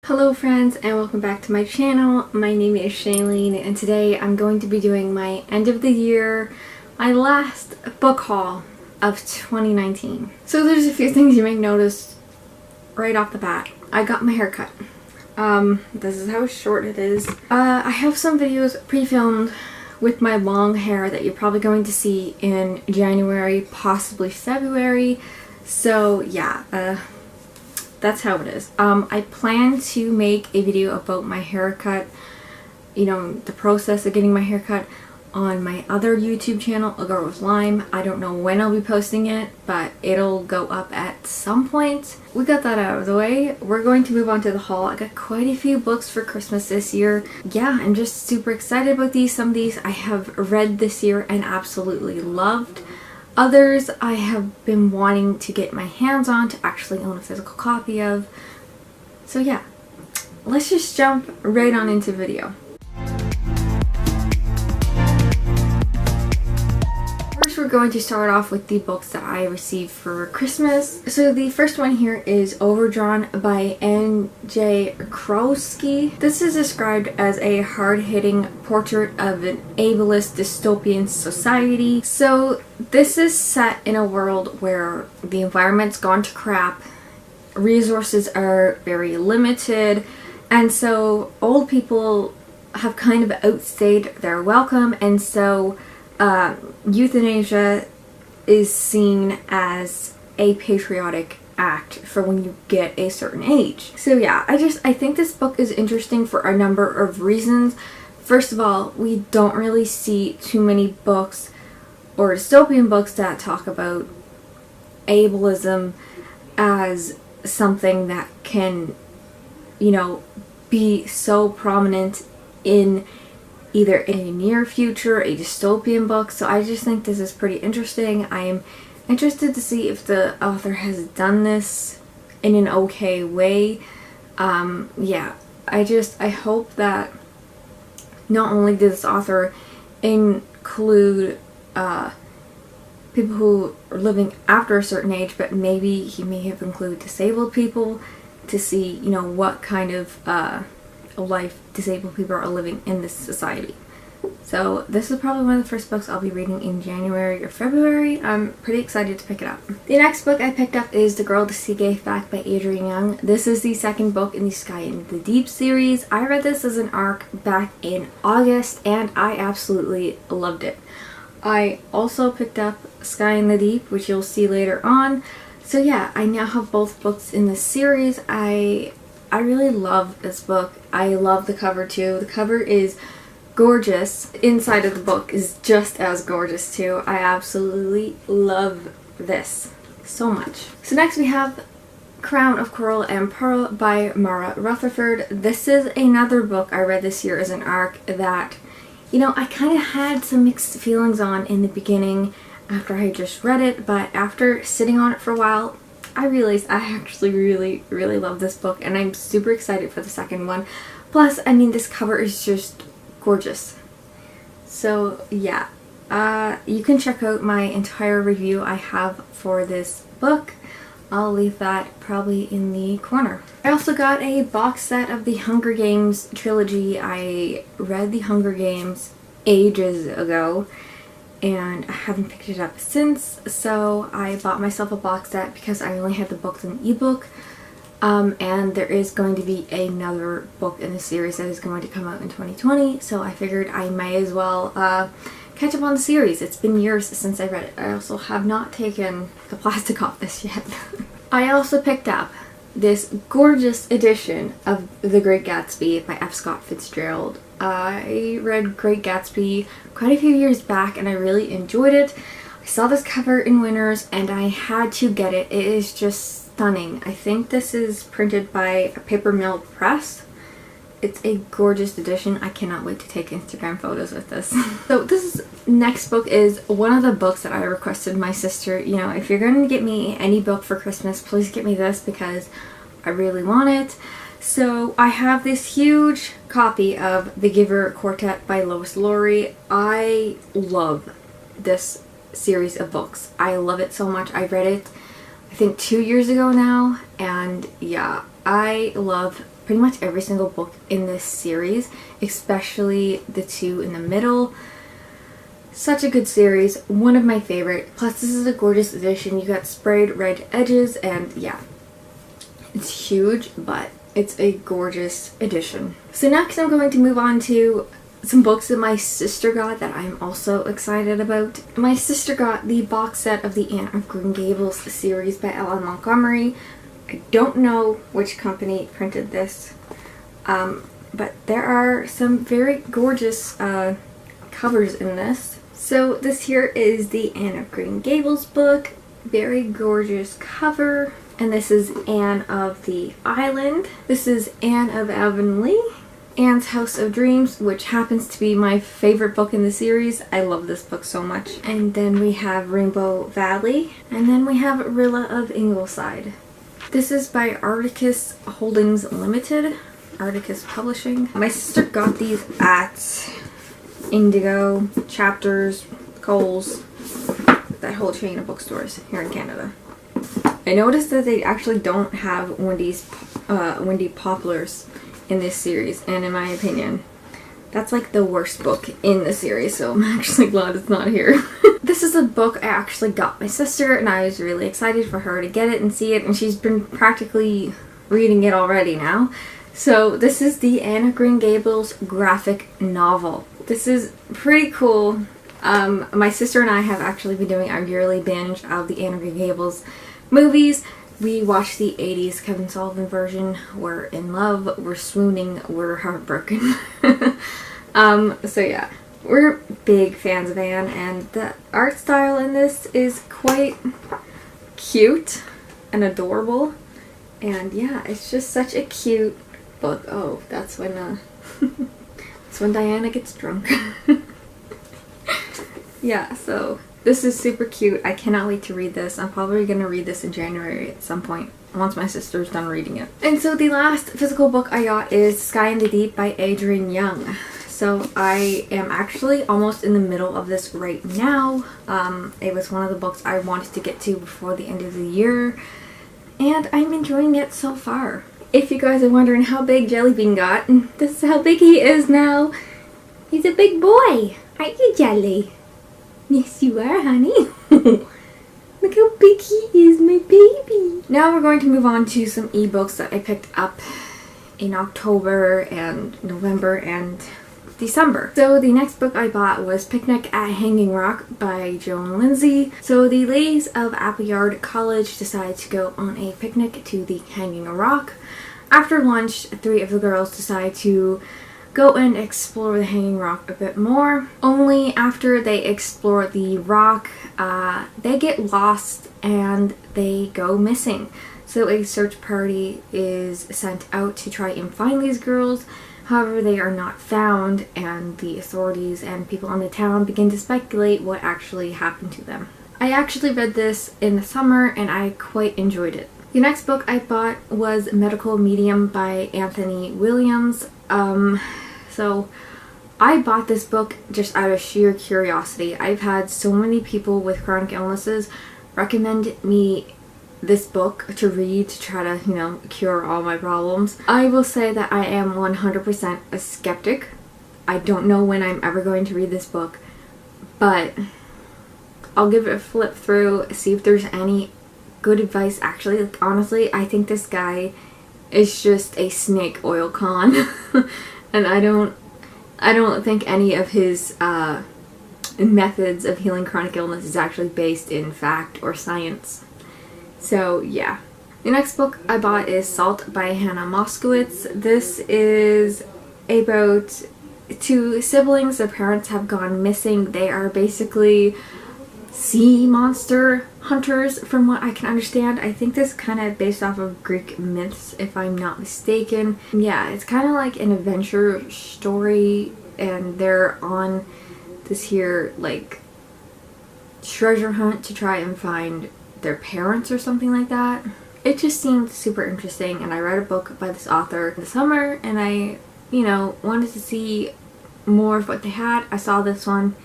Hello friends and welcome back to my channel. My name is Shailene and today I'm going to be doing my end of the year, my last book haul of 2019. So there's a few things you may notice right off the bat. I got my hair cut. This is how short it is. I have some videos pre-filmed with my long hair that you're probably going to see in January, possibly February. So yeah, that's how it is. I plan to make a video about my haircut, you know, the process of getting my haircut on my other YouTube channel, A Girl with Lime. I don't know when I'll be posting it, but it'll go up at some point. We got that out of the way. We're going to move on to the haul. I got quite a few books for Christmas this year. Yeah, I'm just super excited about these. Some of these I have read this year and absolutely loved. Others I have been wanting to get my hands on to actually own a physical copy of. So yeah, let's just jump right on into video. First we're going to start off with the books that I received for Christmas. So the first one here is Overdrawn by NJ Crosskey. This is described as a hard-hitting portrait of an ableist dystopian society. So this is set in a world where the environment's gone to crap, resources are very limited, and so old people have kind of outstayed their welcome, and so euthanasia is seen as a patriotic act for when you get a certain age. So yeah, I think this book is interesting for a number of reasons. First of all, we don't really see too many books or dystopian books that talk about ableism as something that can, you know, be so prominent in either a near future, a dystopian book. So I just think this is pretty interesting. I'm interested to see if the author has done this in an okay way. Yeah, I hope that not only did this author include people who are living after a certain age, but maybe he may have included disabled people to see, you know, what kind of life disabled people are living in this society. So this is probably one of the first books I'll be reading in January or February. I'm pretty excited to pick it up. The next book I picked up is The Girl to See Gay Fact by Adrienne. This is the second book in the Sky in the Deep series. I read this as an ARC back in August and I absolutely loved it. I also picked up Sky in the Deep, which you'll see later on. So yeah, I now have both books in this series. I really love this book. I love the cover too. The cover is gorgeous. Inside of the book is just as gorgeous too. I absolutely love this so much. So next we have Crown of Coral and Pearl by Rutherford. This is another book I read this year as an ARC that, you know, I kind of had some mixed feelings on in the beginning after I just read it, but after sitting on it for a while, I realized I actually really love this book and I'm super excited for the second one. Plus, I mean, this cover is just gorgeous. So yeah, you can check out my entire review I have for this book. I'll leave that probably in the corner. I also got a box set of the Hunger Games trilogy. I read the Hunger Games ages ago and I haven't picked it up since, so I bought myself a box set because I only had the books in ebook. And there is going to be another book in the series that is going to come out in 2020, so I figured I might as well catch up on the series. It's been years since I read it. I also have not taken the plastic off this yet. I also picked up this gorgeous edition of The Great Gatsby by F. Scott Fitzgerald. I read Great Gatsby quite a few years back and I really enjoyed it. I saw this cover in Winners and I had to get it. It is just stunning. I think this is printed by a Paper Mill Press. It's a gorgeous edition. I cannot wait to take Instagram photos with this. So this next book is one of the books that I requested my sister. You know, if you're going to get me any book for Christmas, please get me this because I really want it. So I have this huge copy of The Giver Quartet by Lois Lowry. I love this series of books. I love it so much. I read it I think 2 years ago now, and yeah, I love pretty much every single book in this series, especially the two in the middle. Such a good series, one of my favorite. Plus this is a gorgeous edition. You got sprayed red edges, and yeah, it's huge, but it's a gorgeous edition. So next I'm going to move on to some books that my sister got that I'm also excited about. My sister got the box set of the Anne of Green Gables series by Ellen Montgomery. I don't know which company printed this, but there are some very gorgeous covers in this. So this here is the Anne of Green Gables book. Very gorgeous cover. And this is Anne of the Island. This is Anne of Avonlea. Anne's House of Dreams, which happens to be my favorite book in the series. I love this book so much. And then we have Rainbow Valley. And then we have Rilla of Ingleside. This is by Arcturus Holdings Limited. Arcturus Publishing. My sister got these at Indigo, Chapters, Kohl's, that whole chain of bookstores here in Canada. I noticed that they actually don't have Wendy Poplars in this series, and in my opinion, that's like the worst book in the series, so I'm actually glad it's not here. This is a book I actually got my sister, and I was really excited for her to get it and see it, and she's been practically reading it already now. So this is the Anne of Green Gables graphic novel. This is pretty cool. My sister and I have actually been doing our yearly binge of the Anne of Green Gables movies. We watched the 80s Kevin Sullivan version. We're in love, we're swooning, we're heartbroken. So yeah, we're big fans of Anne, and the art style in this is quite cute and adorable. And yeah, it's just such a cute book. Oh, that's when that's when Diana gets drunk. Yeah, so this is super cute. I cannot wait to read this. I'm probably going to read this in January at some point, once my sister's done reading it. And so the last physical book I got is Sky in the Deep by Adrienne Young. So I am actually almost in the middle of this right now. It was one of the books I wanted to get to before the end of the year, and I'm enjoying it so far. If you guys are wondering how big Jellybean got, this is how big he is now. He's a big boy. Aren't you, Jelly? Yes, you are, honey. Look how big he is, my baby. Now we're going to move on to some ebooks that I picked up in October and November and December. So the next book I bought was Picnic at Hanging Rock by Joan Lindsey. So the ladies of Appleyard College decide to go on a picnic to the Hanging Rock. After lunch, 3 of the girls decide to go and explore the Hanging Rock a bit more. Only after they explore the rock, they get lost and they go missing. So a search party is sent out to try and find these girls. However, they are not found, and the authorities and people in the town begin to speculate what actually happened to them. I actually read this in the summer and I quite enjoyed it. The next book I bought was Medical Medium by Anthony Williams. So I bought this book just out of sheer curiosity. I've had so many people with chronic illnesses recommend me this book to read to try to, you know, cure all my problems. I will say that I am 100% a skeptic. I don't know when I'm ever going to read this book, but I'll give it a flip through, see if there's any good advice. Actually, like, honestly, I think this guy is just a snake oil con. And I don't think any of his methods of healing chronic illness is actually based in fact or science. So yeah. The next book I bought is Salt by Hannah Moskowitz. This is about 2 siblings. Their parents have gone missing. They are basically sea monster hunters from what I can understand. I think this is kind of based off of Greek myths, if I'm not mistaken. Yeah, it's kind of like an adventure story, and they're on this here like treasure hunt to try and find their parents or something like that. It just seemed super interesting, and I read a book by this author in the summer, and I, you know, wanted to see more of what they had. I saw this one.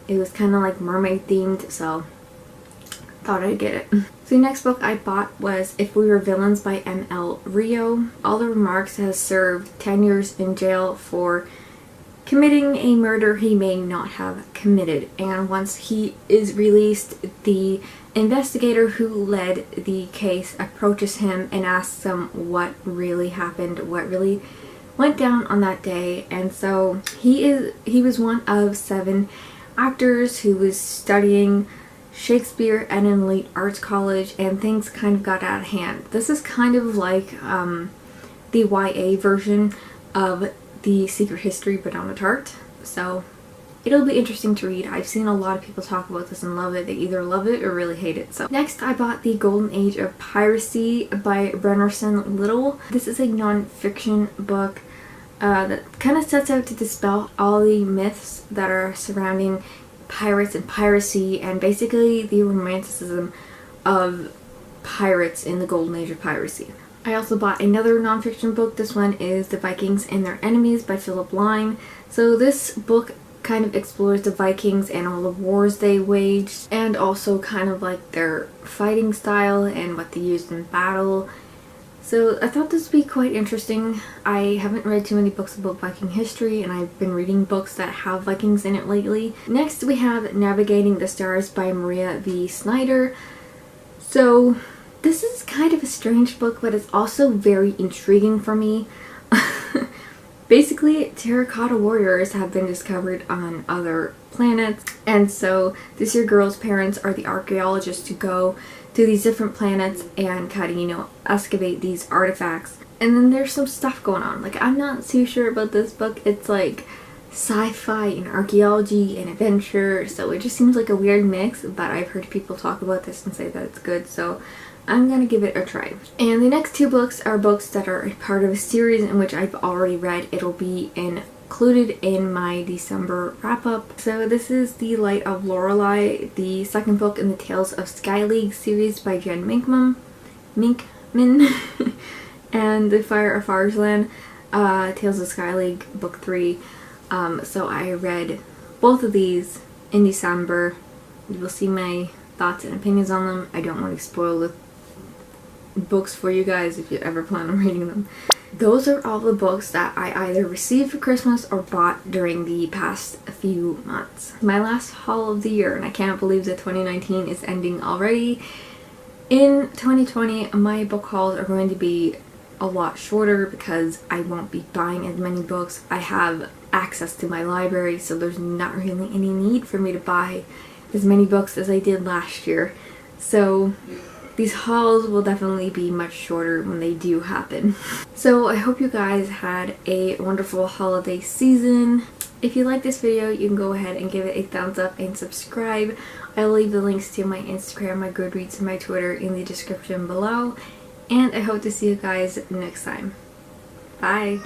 It was kind of like mermaid themed, so thought I'd get it. So the next book I bought was If We Were Villains by M.L. Rio. Oliver Marks has served 10 years in jail for committing a murder he may not have committed, and once he is released, the investigator who led the case approaches him and asks him what really happened, what really went down on that day. And so he was one of 7 actors who was studying Shakespeare at an elite arts college, and things kind of got out of hand. This is kind of like the YA version of The Secret History but on a tart, so it'll be interesting to read. I've seen a lot of people talk about this and love it. They either love it or really hate it. So next I bought The Golden Age of Piracy by Benerson Little. This is a non-fiction book that kind of sets out to dispel all the myths that are surrounding pirates and piracy, and basically the romanticism of pirates in the golden age of piracy. I also bought another nonfiction book. This one is The Vikings and Their Enemies by Philip Line. So this book kind of explores the Vikings and all the wars they waged, and also kind of like their fighting style and what they used in battle. So I thought this would be quite interesting. I haven't read too many books about Viking history, and I've been reading books that have Vikings in it lately. Next we have Navigating the Stars by Maria V. Snyder. So this is kind of a strange book, but it's also very intriguing for me. Basically, terracotta warriors have been discovered on other planets, and so this year girl's parents are the archaeologists to go to these different planets and kind of, you know, excavate these artifacts. And then there's some stuff going on. Like, I'm not too sure about this book. It's like sci-fi and archaeology and adventure, so it just seems like a weird mix, but I've heard people talk about this and say that it's good, so I'm gonna give it a try. And the next 2 books are books that are a part of a series in which I've already read. It'll be included in my December wrap-up. So this is The Light of Lorelei, the second book in the Tales of Sky League series by Jen Minkman, and The Fire of Fryslan, Tales of Sky League book 3. So I read both of these in December. You will see my thoughts and opinions on them. I don't want to spoil the books for you guys if you ever plan on reading them. Those are all the books that I either received for Christmas or bought during the past few months. My last haul of the year, and I can't believe that 2019 is ending already. In 2020, my book hauls are going to be a lot shorter because I won't be buying as many books. I have access to my library, so there's not really any need for me to buy as many books as I did last year. So these hauls will definitely be much shorter when they do happen. So I hope you guys had a wonderful holiday season. If you like this video, you can go ahead and give it a thumbs up and subscribe. I'll leave the links to my Instagram, my Goodreads, and my Twitter in the description below. And I hope to see you guys next time. Bye!